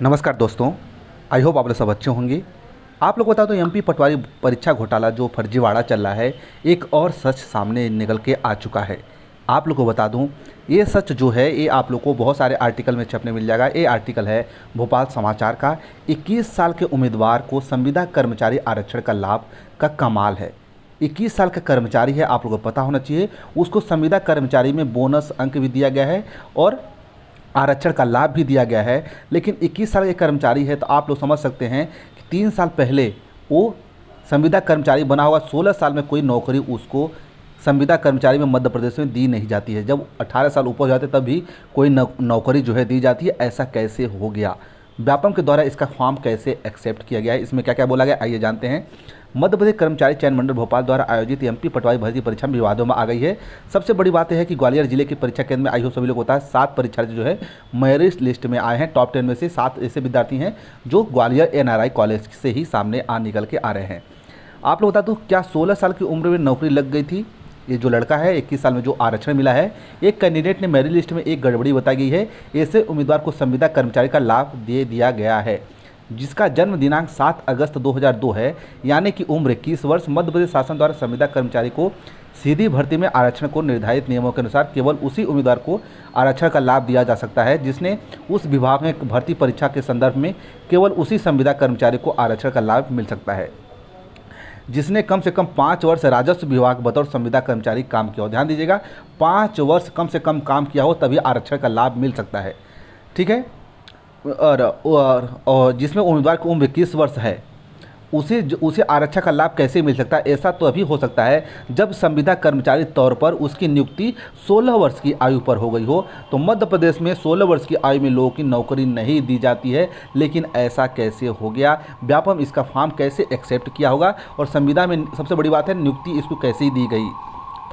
नमस्कार दोस्तों। I hope आप लोग सब अच्छे होंगे। आप लोग बता दो, एमपी पटवारी परीक्षा घोटाला जो फर्जीवाड़ा चल रहा है, एक और सच सामने निकल के आ चुका है। आप लोग को बता दूं, ये सच जो है ये आप लोग को बहुत सारे आर्टिकल में छपने मिल जाएगा। ये आर्टिकल है भोपाल समाचार का। 21 साल के उम्मीदवार को संविदा कर्मचारी आरक्षण का लाभ का कमाल है। 21 साल का कर्मचारी है, आप लोगों को पता होना चाहिए, उसको संविदा कर्मचारी में बोनस अंक भी दिया गया है और आरक्षण का लाभ भी दिया गया है। लेकिन 21 साल के कर्मचारी है तो आप लोग समझ सकते हैं कि 3 साल पहले वो संविदा कर्मचारी बना होगा। 16 साल में कोई नौकरी उसको संविदा कर्मचारी में मध्य प्रदेश में दी नहीं जाती है। जब 18 साल ऊपर हो जाते तब भी कोई नौकरी जो है दी जाती है। ऐसा कैसे हो गया? व्यापम के द्वारा इसका फॉर्म कैसे एक्सेप्ट किया गया है, इसमें क्या क्या बोला गया, आइए जानते हैं। मध्य प्रदेश कर्मचारी चयन मंडल भोपाल द्वारा आयोजित एमपी पटवारी भर्ती परीक्षा में विवादों में आ गई है। सबसे बड़ी बात यह है कि ग्वालियर जिले के परीक्षा केंद्र में आई हो सभी लोग होता है। 7 परीक्षार्थी जो है मेरिट लिस्ट में आए हैं। टॉप 10 में से 7 ऐसे विद्यार्थी हैं जो ग्वालियर एनआरआई कॉलेज से ही सामने निकल के आ रहे हैं। आप लोग बता दो, क्या 16 साल की उम्र में नौकरी लग गई थी? ये जो लड़का है 21 साल में जो आरक्षण मिला है, एक कैंडिडेट ने मेरिट लिस्ट में एक गड़बड़ी बताई गई है। ऐसे उम्मीदवार को संविदा कर्मचारी का लाभ दे दिया गया है जिसका जन्म दिनांक 7 अगस्त 2002 है, यानी कि उम्र 21 वर्ष। मध्य प्रदेश शासन द्वारा संविदा कर्मचारी को सीधी भर्ती में आरक्षण को निर्धारित नियमों के अनुसार केवल उसी उम्मीदवार को आरक्षण का लाभ दिया जा सकता है जिसने उस विभाग में भर्ती परीक्षा के संदर्भ में केवल उसी संविदा कर्मचारी को आरक्षण का लाभ मिल सकता है जिसने कम से कम 5 वर्ष राजस्व विभाग बतौर संविदा कर्मचारी काम किया हो। ध्यान दीजिएगा, 5 वर्ष कम से कम काम किया हो तभी आरक्षण का लाभ मिल सकता है। ठीक है। और जिसमें उम्मीदवार की उम्र 21 वर्ष है उसे आरक्षण का लाभ कैसे मिल सकता है? ऐसा तो अभी हो सकता है जब संविदा कर्मचारी तौर पर उसकी नियुक्ति 16 वर्ष की आयु पर हो गई हो। तो मध्य प्रदेश में 16 वर्ष की आयु में लोगों की नौकरी नहीं दी जाती है। लेकिन ऐसा कैसे हो गया? व्यापम इसका फॉर्म कैसे एक्सेप्ट किया होगा? और संविदा में सबसे बड़ी बात है नियुक्ति इसको कैसे दी गई?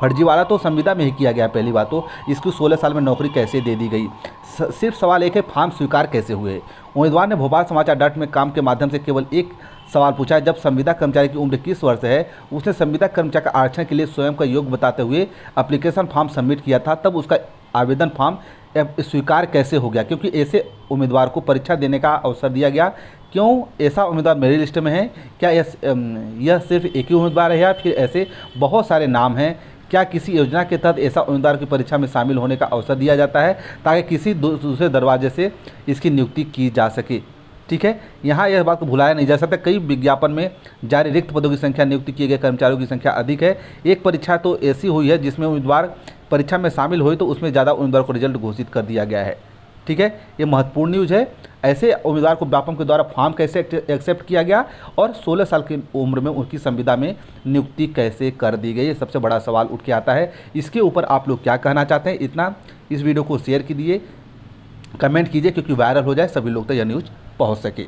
फर्जीवाड़ा तो संविदा में ही किया गया। पहली बात तो इसको 16 साल में नौकरी कैसे दे दी गई? सिर्फ सवाल एक है, फॉर्म स्वीकार कैसे हुए? उम्मीदवार ने भोपाल समाचार डॉट में काम के माध्यम से केवल एक सवाल पूछा है। जब संविदा कर्मचारी की उम्र 21 वर्ष है, उसने संविदा कर्मचारी का आरक्षण के लिए स्वयं का योग्य बताते हुए एप्लीकेशन फॉर्म सबमिट किया था, तब उसका आवेदन फॉर्म स्वीकार कैसे हो गया? क्योंकि ऐसे उम्मीदवार को परीक्षा देने का अवसर दिया गया। क्यों ऐसा उम्मीदवार मेरी लिस्ट में है? क्या यह सिर्फ एक ही उम्मीदवार है या फिर ऐसे बहुत सारे नाम हैं? क्या किसी योजना के तहत ऐसा उम्मीदवार की परीक्षा में शामिल होने का अवसर दिया जाता है ताकि किसी दूसरे दरवाजे से इसकी नियुक्ति की जा सके? ठीक है, यहाँ यह बात को भुलाया नहीं जा सकता। कई विज्ञापन में जारी रिक्त पदों की संख्या, नियुक्ति किए गए कर्मचारियों की संख्या अधिक है। एक परीक्षा तो ऐसी हुई है जिसमें उम्मीदवार परीक्षा में शामिल हुए तो उसमें ज़्यादा उम्मीदवार को रिजल्ट घोषित कर दिया गया है। ठीक है, ये महत्वपूर्ण न्यूज़ है। ऐसे उम्मीदवार को व्यापम के द्वारा फॉर्म कैसे एक्सेप्ट किया गया और 16 साल की उम्र में उनकी संविदा में नियुक्ति कैसे कर दी गई? ये सबसे बड़ा सवाल उठ के आता है। इसके ऊपर आप लोग क्या कहना चाहते हैं? इतना इस वीडियो को शेयर कीजिए, कमेंट कीजिए, क्योंकि वायरल हो जाए, सभी लोग तक यह न्यूज़ पहुंच सके।